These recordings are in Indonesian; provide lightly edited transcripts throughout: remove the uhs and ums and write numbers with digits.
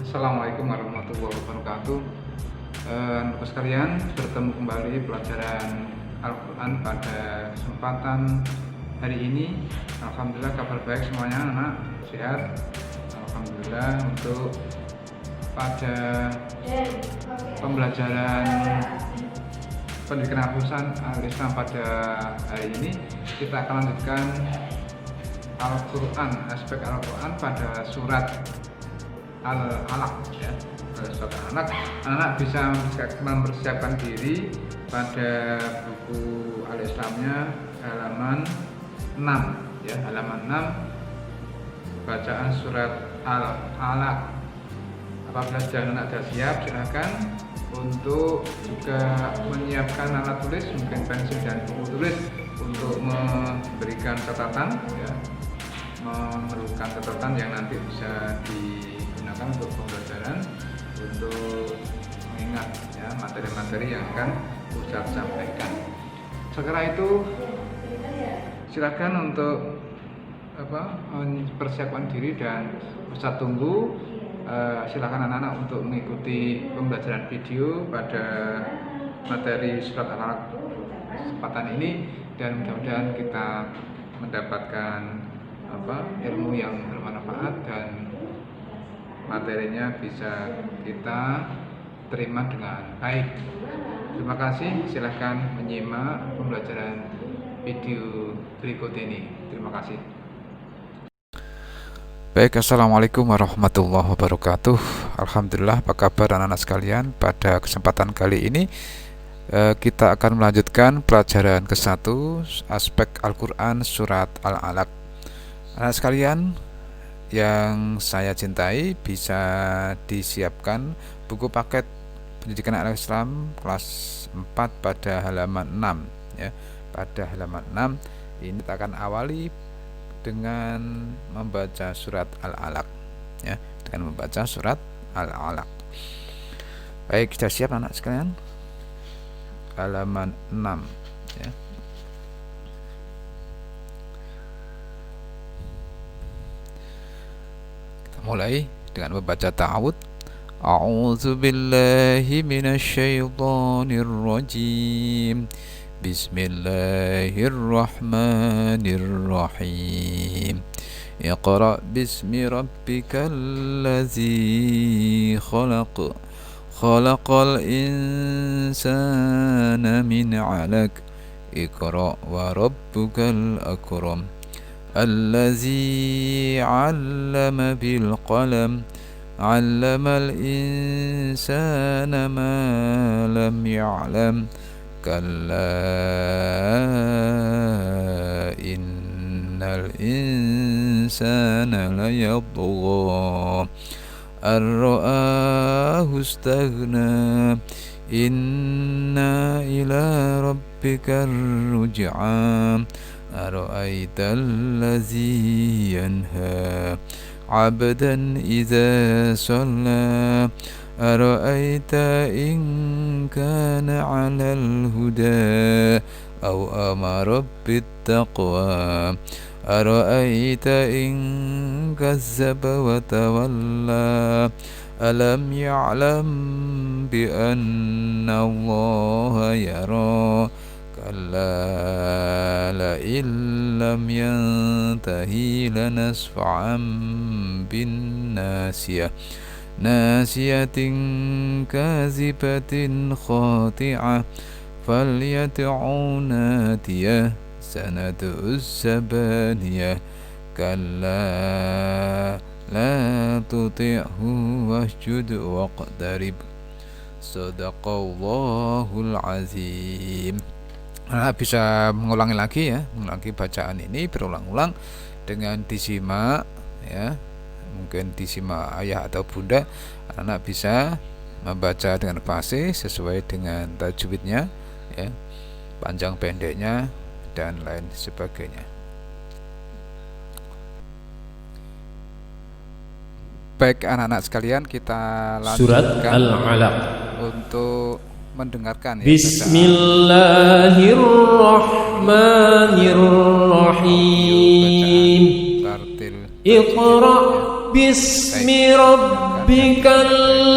Assalamualaikum warahmatullahi wabarakatuh. Untuk sekalian, bertemu kembali pelajaran Al-Quran pada kesempatan hari ini. Alhamdulillah kabar baik semuanya, anak sehat. Alhamdulillah. Untuk pada pembelajaran pendidikan Al-Quran Al-Islam pada hari ini, kita akan lanjutkan Al-Quran, aspek Al-Quran pada surat Al-Alaq ya. Surat Al-Alaq, anak bisa mempersiapkan diri pada buku Al-Islamnya halaman 6 ya, halaman 6 bacaan surat Al-Alaq. Apabila anak sudah siap, silakan untuk juga menyiapkan alat tulis, mungkin pensil dan buku tulis untuk memberikan catatan ya, memerlukan catatan yang nanti bisa digunakan untuk pembelajaran, untuk mengingat ya materi-materi yang akan Ustaz sampaikan. Setelah itu silakan untuk mempersiapkan diri dan Ustaz tunggu. Silakan anak-anak untuk mengikuti pembelajaran video pada materi surat Al-Alaq kesempatan ini, dan mudah-mudahan kita mendapatkan ilmu yang bermanfaat dan materinya bisa kita terima dengan baik. Terima kasih. Silahkan menyimak pembelajaran video berikut ini. Terima kasih. Baik, assalamualaikum warahmatullahi wabarakatuh. Alhamdulillah, apa kabar anak-anak sekalian? Pada kesempatan kali ini kita akan melanjutkan pelajaran ke-1 aspek Al-Quran surat Al-Alaq. Anak sekalian yang saya cintai, bisa disiapkan buku paket pendidikan Al-Islam kelas 4 pada halaman 6 ya. Pada halaman 6 ini kita akan awali dengan membaca surat Al-Alaq ya, dengan membaca surat Al-Alaq. Baik, sudah siap anak sekalian? Halaman 6 ya. Kita mulai dengan membaca ta'awud. A'udzu billahi minasyaitonir rajim. Bismillahirrahmanirrahim. Iqra bismi rabbikal ladzi khalaq. Khalaqal insana min 'alaq. Iqra wa rabbukal akram. Allazi 'allama bil qalam. 'Allamal insana ma lam ya'lam. Kalla innal insana layadgha ar-ra'ahu istaghna. Inna ila rabbika ar-ruj'a. Ara'aytal ladzi yanha 'abdan idza shalla. Ara'aita in kana 'alal huda aw amara bittaqwa. Ara'aita in kazzaba wa tawalla. Alam ya'lam bi anna Allaha yara. Kalla la illam yantahi lanasfa'an bin nasiyah. Nasiyatin kazibatin khati'ah. Falyad'u nadiyah. Sanad'u zabaniyah. Kalla la tuti'hu wasjud waqtarib. Sadaqallahul azim. Nah, bisa mengulangi lagi ya, mengulangi bacaan ini berulang-ulang dengan disimak ya. Mungkin disimak ayah atau bunda, anak bisa membaca dengan fasih sesuai dengan tajwidnya ya, panjang pendeknya dan lain sebagainya. Baik anak-anak sekalian, kita lanjutkan surat Al-Alaq untuk mendengarkan ya. Bismillahirrahmanirrahim. Tartil Iqra bismi rabbikal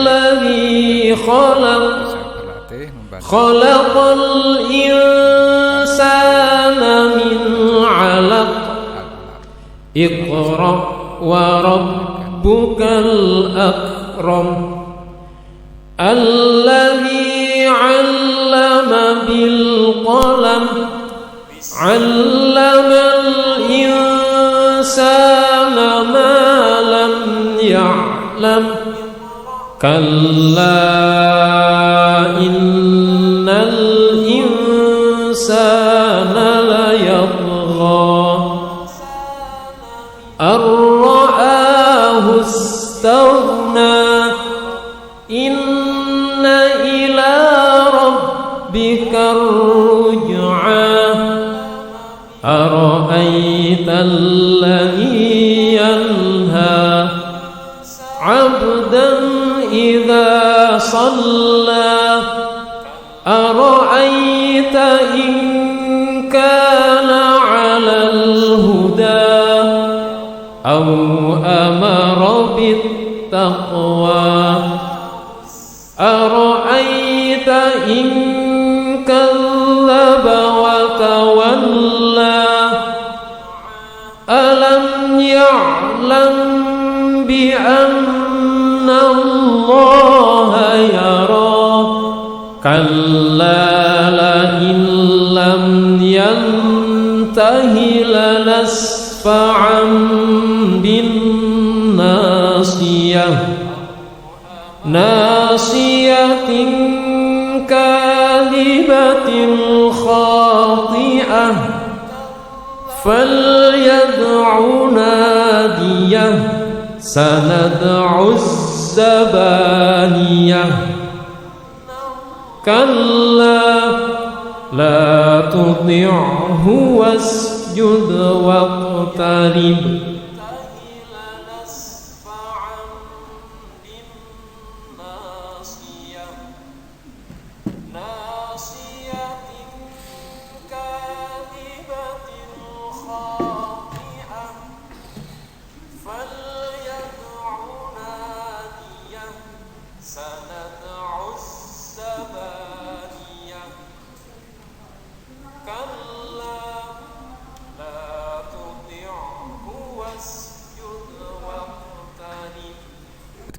ladzi khalaq khalaqal insana min 'alaq iqra wa rabbukal akram alladzi 'allama bil qalam 'allamal insana ma lam ya'lam kalla innal insana layatgha ar-ra'ahu istaghna inna ila rabbika ar-ruj'a ara'aita alladhi yanha 'abdan idza shalla ara'aita in kana 'alal huda aw amara bit taqwa ara'aita in kadzdzaba wa tawalla alam ya'lam bi anna Allaha yara kalla la in lam yantahi lanasfa'an bin nasiyah nasiyatin kadhibatin khati'ah falyad'u nadiyah sanad'u zabaniyah kalla la tuti'hu wasjud waqtarib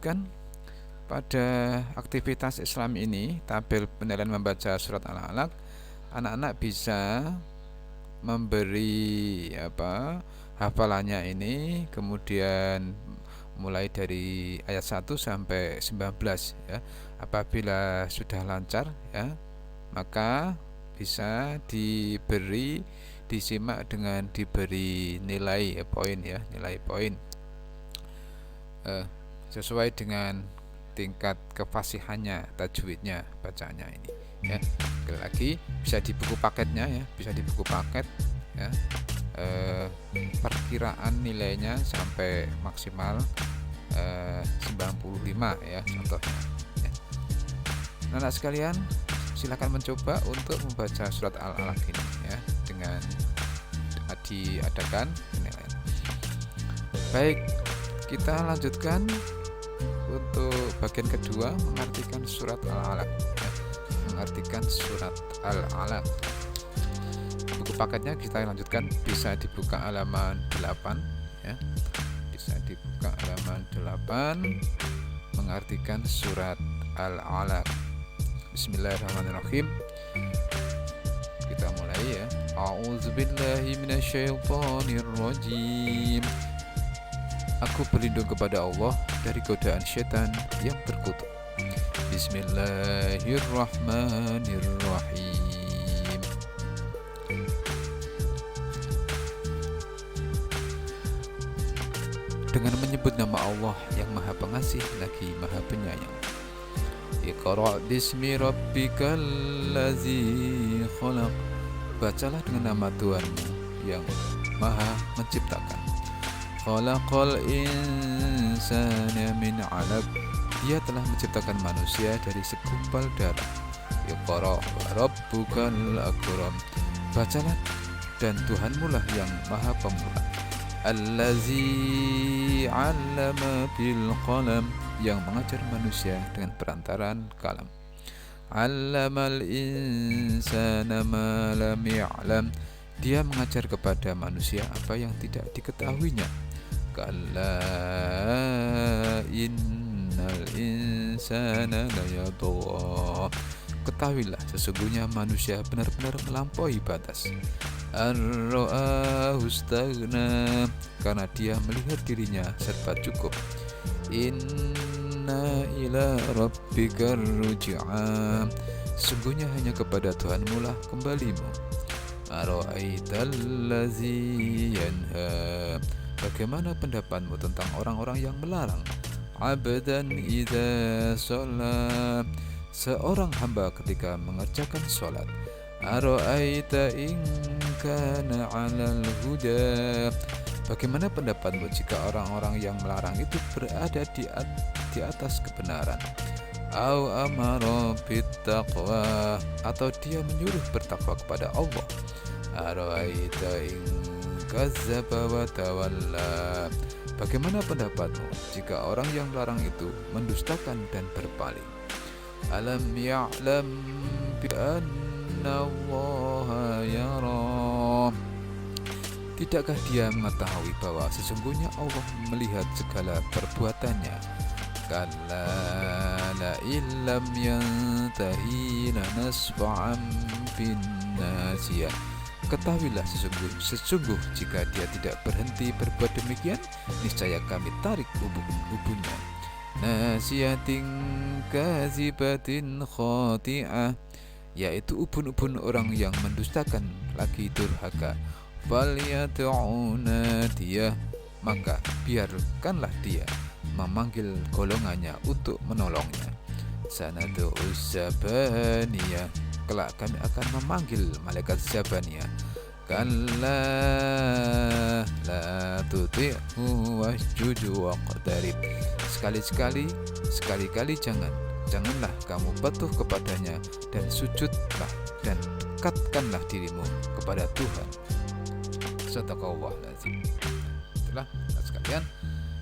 kan pada aktivitas Islam ini, tabel penilaian membaca surat Al-Alaq, anak-anak bisa memberi hafalannya ini, kemudian mulai dari ayat 1 sampai 19 ya. Apabila sudah lancar ya, maka bisa disimak dengan diberi nilai poin ya, nilai poin sesuai dengan tingkat kefasihannya, tajwidnya, bacanya ini ya. Sekali lagi bisa di buku paketnya ya, bisa di buku paket ya. Perkiraan nilainya sampai maksimal 95 ya contohnya ya. Anak sekalian, silakan mencoba untuk membaca surat Al-Alaq ini ya, dengan diadakan penilaian. Baik, kita lanjutkan untuk bagian kedua, mengartikan surat Al-Alaq ya. Mengartikan surat Al-Alaq. Buku paketnya kita lanjutkan, bisa dibuka halaman 8 ya. Bisa dibuka halaman 8, mengartikan surat Al-Alaq. Bismillahirrahmanirrahim. Kita mulai ya. A'udzubillahi minasyaitonirrajim. Aku berlindung kepada Allah dari godaan syaitan yang terkutuk. Bismillahirrahmanirrahim. Dengan menyebut nama Allah yang Maha Pengasih lagi Maha Penyayang. Iqra' bismi rabbikal ladzi khalaq. Bacalah dengan nama Tuhanmu yang Maha Menciptakan. Khalaqal insana min 'alaq. Dia telah menciptakan manusia dari segumpal darah. Iqra' wa rabbukal akram. Bacalah dan Tuhanmu lah yang Maha Pemurah. Allazi 'allama bil qalam, yang mengajar manusia dengan perantaran kalam. 'Allamal insana ma lam ya'lam, dia mengajar kepada manusia apa yang tidak diketahuinya. Kalla innal insana layatgha, ketahuilah sesungguhnya manusia benar-benar melampaui batas. Ar-ra'ahu istaghna, karena dia melihat dirinya serba cukup. Inna ila rabbikar ruj'a, sesungguhnya hanya kepada Tuhanmu lah kembalimu. Ara'aitallazi yanha, bagaimana pendapatmu tentang orang-orang yang melarang? Abdan idza shalla, seorang hamba ketika mengerjakan sholat. Ara'aita in kana 'alal huda, bagaimana pendapatmu jika orang-orang yang melarang itu berada di atas kebenaran? Au amara bittaqwa, atau dia menyuruh bertakwa kepada Allah. Ara'aita in kazzaba wa tawalla, bagaimana pendapatmu jika orang yang melarang itu mendustakan dan berpaling? Alam ya'lam bi anna Allaha yara, tidakkah dia mengetahui bahwa sesungguhnya Allah melihat segala perbuatannya? Kalla la illam yantahi lanasfa'an bin nasiyah, ketahuilah sesungguh jika dia tidak berhenti berbuat demikian, niscaya kami tarik ubun-ubunnya. Nasiyatin kazibatin khati'ah, yaitu ubun-ubun orang yang mendustakan lagi durhaka. Falyad'una dia, maka biarkanlah dia memanggil golongannya untuk menolongnya. Sanad'us zabaniyah, kelak kami akan memanggil malaikat Zabaniyah. Kalla la tuti'hu wasjud waqtarib, sekali-kali janganlah kamu patuh kepadanya dan sujudlah dan dekatkanlah dirimu kepada Tuhan. Sadaqallahu lazim. Itulah sekalian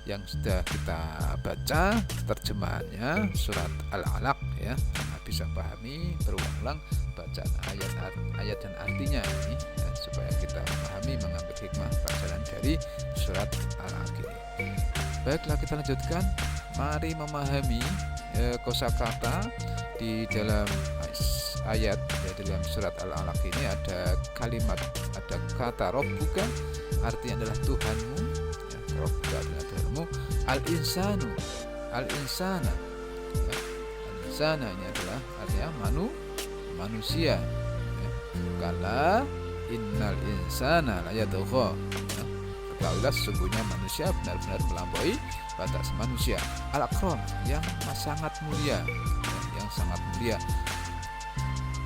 yang sudah kita baca terjemahannya surat Al-Alaq ya. Bisa pahami berulang-ulang bacaan ayat dan artinya ini ya, supaya kita memahami, mengambil hikmah pelajaran dari surat Al-Alaq ini. Baiklah, kita lanjutkan. Mari memahami kosakata di dalam ayat ya, dalam surat Al-Alaq ini ada kalimat, ada kata Rabbuka, artinya adalah Tuhanmu ya, Rabbuka adalah Tuhanmu. Al-insanu, al-insana ya, al-insana ini adalah artinya manusia ya. Kala innal insana layatgha ya, ketahuilah sesungguhnya manusia benar-benar melampaui batas. Manusia al-akram, yang sangat mulia ya, yang sangat mulia.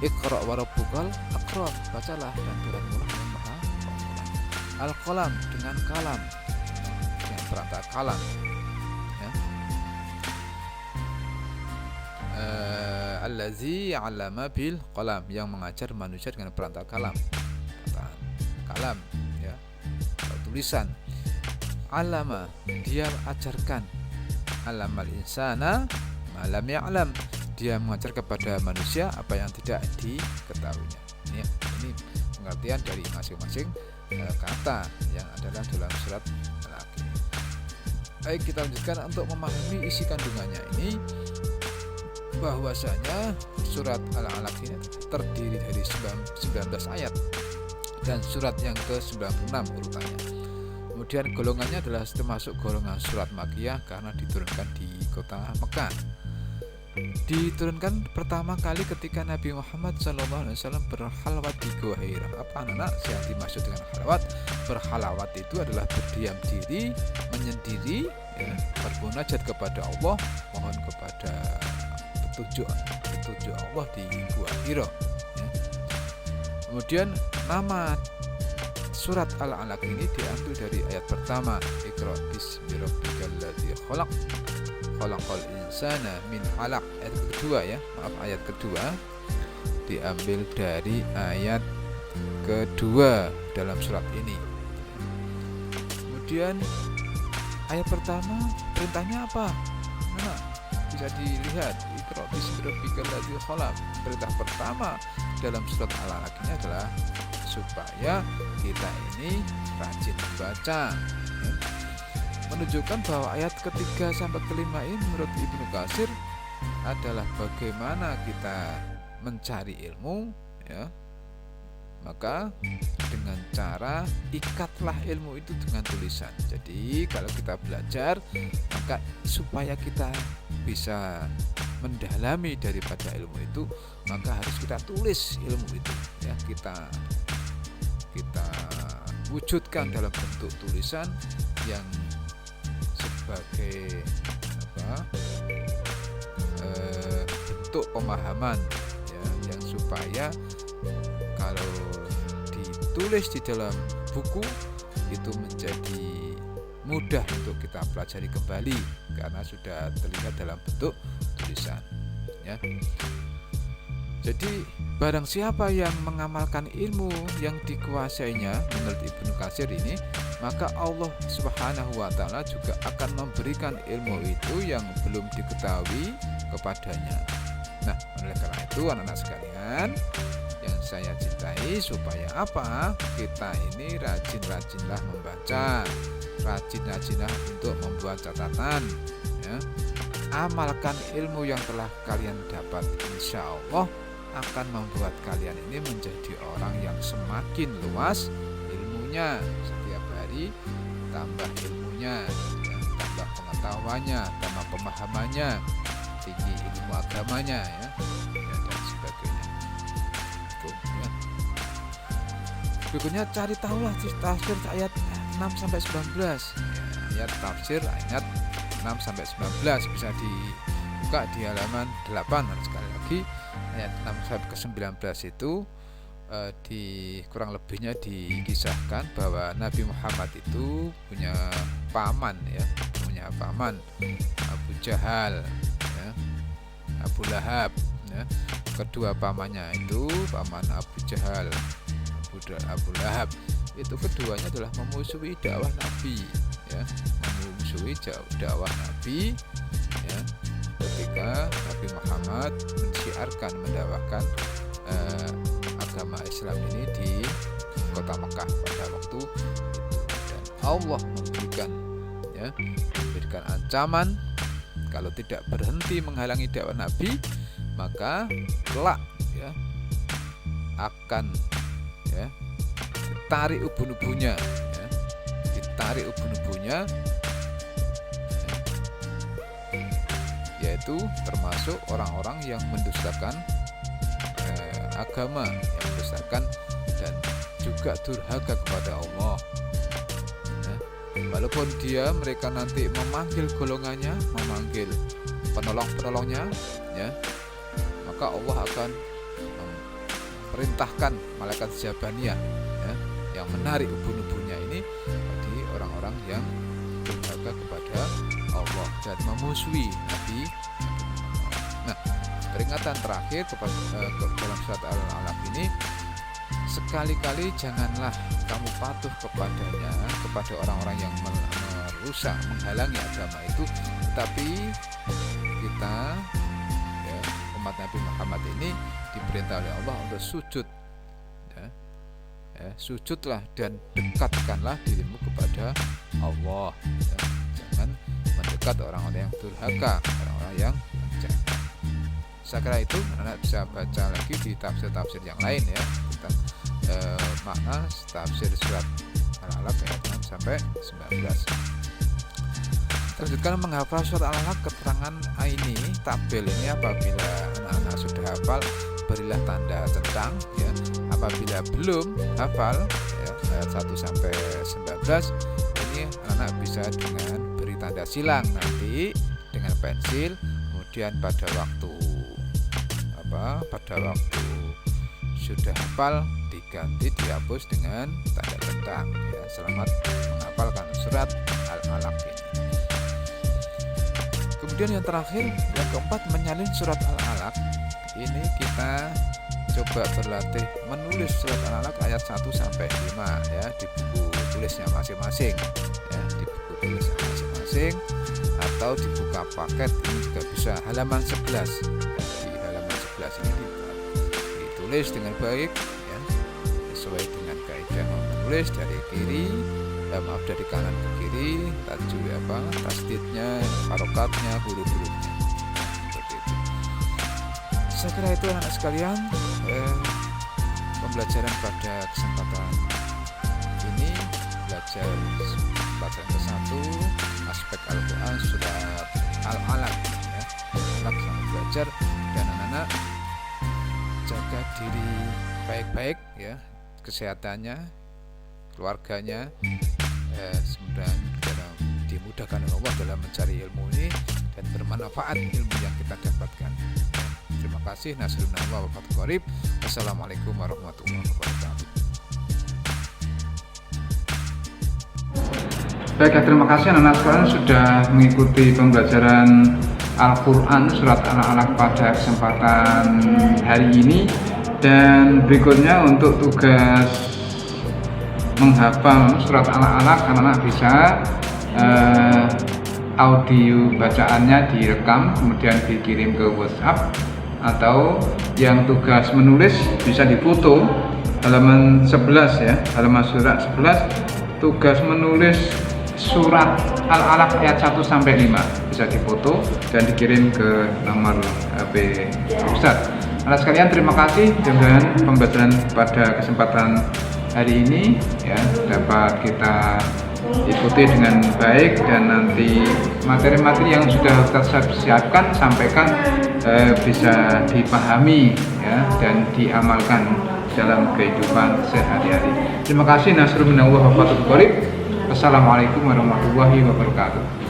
Iqra wa rabbukal akram, bacalah dan Tuhanmu yang maha pengalam. Al-qalam, dengan kalam, dengan perantara kalam ya. Allazi 'allama bil qalam, yang mengajar manusia dengan perantara kalam. Kalam ya, tulisan. 'Allama, dia ajarkan. 'Allamal insana ma lam ya'lam, dia mengajar kepada manusia apa yang tidak diketahuinya. Ini pengertian dari masing-masing kata yang adalah dalam surat Al-Alaq. Baik, kita lanjutkan untuk memahami isi kandungannya ini. Bahwasanya surat Al-Alaq ini terdiri dari 19 ayat dan surat yang ke-96 urutannya. Kemudian golongannya adalah termasuk golongan surat Makkiyah karena diturunkan di kota Mekah. Diturunkan pertama kali ketika Nabi Muhammad SAW berhalawat di Gua Hira. Apa anak-anak yang dimaksud dengan halawat? Berhalawat itu adalah berdiam diri, menyendiri ya, bermunajat kepada Allah, mohon kepada petunjuk Allah di Gua Hira ya. Kemudian nama surat Al-Alaq ini diambil dari ayat pertama, Iqra bismi rabbikal ladzi khalaq khalaqal insana min 'alaq. Ayat kedua ya, ayat kedua diambil dari ayat kedua dalam surat ini. Kemudian ayat pertama perintahnya apa? Nah, bisa dilihat Iqra bismi rabbikal ladzi khalaq. Perintah pertama dalam surat Al-Alaq ini adalah supaya kita ini rajin membaca, ya. Menunjukkan bahwa ayat ketiga sampai kelima ini menurut Ibnu Katsir adalah bagaimana kita mencari ilmu, ya. Maka dengan cara ikatlah ilmu itu dengan tulisan. Jadi kalau kita belajar, maka supaya kita bisa mendalami daripada ilmu itu, maka harus kita tulis ilmu itu, ya. Kita wujudkan dalam bentuk tulisan yang sebagai bentuk pemahaman, ya, yang supaya kalau ditulis di dalam buku itu menjadi mudah untuk kita pelajari kembali karena sudah terlihat dalam bentuk tulisan, ya. Jadi barang siapa yang mengamalkan ilmu yang dikuasainya menurut Ibnu Katsir ini, maka Allah Subhanahu wa taala juga akan memberikan ilmu itu yang belum diketahui kepadanya. Nah, oleh karena itu anak-anak sekalian yang saya cintai, supaya apa? Kita ini rajin-rajinlah membaca, rajin-rajinlah untuk membuat catatan, ya. Amalkan ilmu yang telah kalian dapat, insya Allah akan membuat kalian ini menjadi orang yang semakin luas ilmunya. Setiap hari tambah ilmunya, ya, tambah pengetahuannya, tambah pemahamannya, tinggi ilmu agamanya, ya, dan sebagainya. Ya. Berikutnya cari tahulah tafsir ayat 6 sampai 19. Ya, ayat tafsir ayat 6 sampai 19 bisa dibuka di halaman 8. Dan sekali lagi ayat 6 sampai ke 19 itu kurang lebihnya dikisahkan bahwa Nabi Muhammad itu punya paman, ya, punya paman Abu Jahal, ya, Abu Lahab, ya. Kedua pamannya itu paman Abu Jahal, Abu Lahab itu keduanya adalah memusuhi dakwah Nabi, ya, memusuhi dakwah Nabi, ya. Ketika Nabi Muhammad mensiarkan, mendakwahkan agama Islam ini di kota Mekah pada waktu itu, dan Allah memberikan ancaman kalau tidak berhenti menghalangi dakwah Nabi, maka kelak, ya, akan, ya, ditarik ubun-ubunnya, ya, ditarik ubun-ubunnya, yaitu termasuk orang-orang yang mendustakan agama, yang mendustakan dan juga durhaka kepada Allah, ya. Walaupun mereka nanti memanggil golongannya, memanggil penolong-penolongnya, ya, maka Allah akan memerintahkan malaikat Jabaniyah, ya, yang menarik ubun-ubunnya ini bagi orang-orang yang durhaka kepada Allah dan memusuhi Nabi. Nah, peringatan terakhir dalam surat Al-Alaq ini, sekali-kali janganlah kamu patuh kepadanya, kepada orang-orang yang merusak, menghalangi agama itu, tetapi kita, ya, umat Nabi Muhammad ini diperintah oleh Allah untuk sujud, ya. Sujudlah dan dekatkanlah dirimu kepada Allah, ya. Jangan mendekat orang-orang yang durhaka, orang-orang yang menjahat. Saya kira itu anak bisa baca lagi di tafsir-tafsir yang lain, ya, tentang makna tafsir surat Al-Alaq ayat 6 sampai 19. Terlanjutkan menghafal surat Al-Alaq, keterangan ini tabel ini apabila anak-anak sudah hafal berilah tanda centang, ya. Apabila belum hafal, ya, ayat 1 sampai 19 ini anak bisa dengan beri tanda silang nanti dengan pensil, kemudian pada waktu sudah hafal diganti, dihapus dengan tanda centang, ya. Selamat menghafalkan surat Al-Alaq ini. Kemudian yang terakhir, yang keempat, menyalin surat Al-Alaq. Ini kita coba berlatih menulis surat Al-Alaq ayat 1 sampai 5, ya, di buku tulisnya masing-masing, ya. masing-masing atau dibuka paket, ini juga bisa. Halaman 11, di halaman 11 ini ditulis dengan baik ya, sesuai dengan kaidah menulis dari kiri, dari kanan ke kiri, tasdidnya, harokatnya, huruf-hurufnya, seperti itu. Saya kira itu anak sekalian, pembelajaran pada kesempatan ini, belajar pelajaran ke-1 aspek Al-Quran surat Al-Alaq ya. Alaq sama belajar, dan anak-anak jaga diri baik-baik ya, kesehatannya, keluarganya, semoga dimudahkan oleh Allah dalam mencari ilmu ini dan bermanfaat ilmu yang kita dapatkan. Terima kasih. Nasrul minallah wa fathul qarib. Wassalamualaikum warahmatullahi wabarakatuh. Baik, terima kasih anak-anak sekalian sudah mengikuti pembelajaran Al-Quran surat Al-Alaq pada kesempatan hari ini. Dan berikutnya untuk tugas menghafal surat Al-Alaq, anak-anak bisa audio bacaannya direkam kemudian dikirim ke WhatsApp, atau yang tugas menulis bisa difoto halaman 11 ya, halaman surat 11, tugas menulis surat Al-Alaq ayat 1 sampai 5 bisa difoto dan dikirim ke nomor HP Ustadz. Anak sekalian, terima kasih. Mudah-mudahan pembelajaran pada kesempatan hari ini ya dapat kita ikuti dengan baik, dan nanti materi-materi yang sudah kita siapkan sampaikan bisa dipahami ya dan diamalkan dalam kehidupan sehari-hari. Terima kasih. Nasrul minallah wa fathul qarib. Wassalamualaikum warahmatullahi wabarakatuh.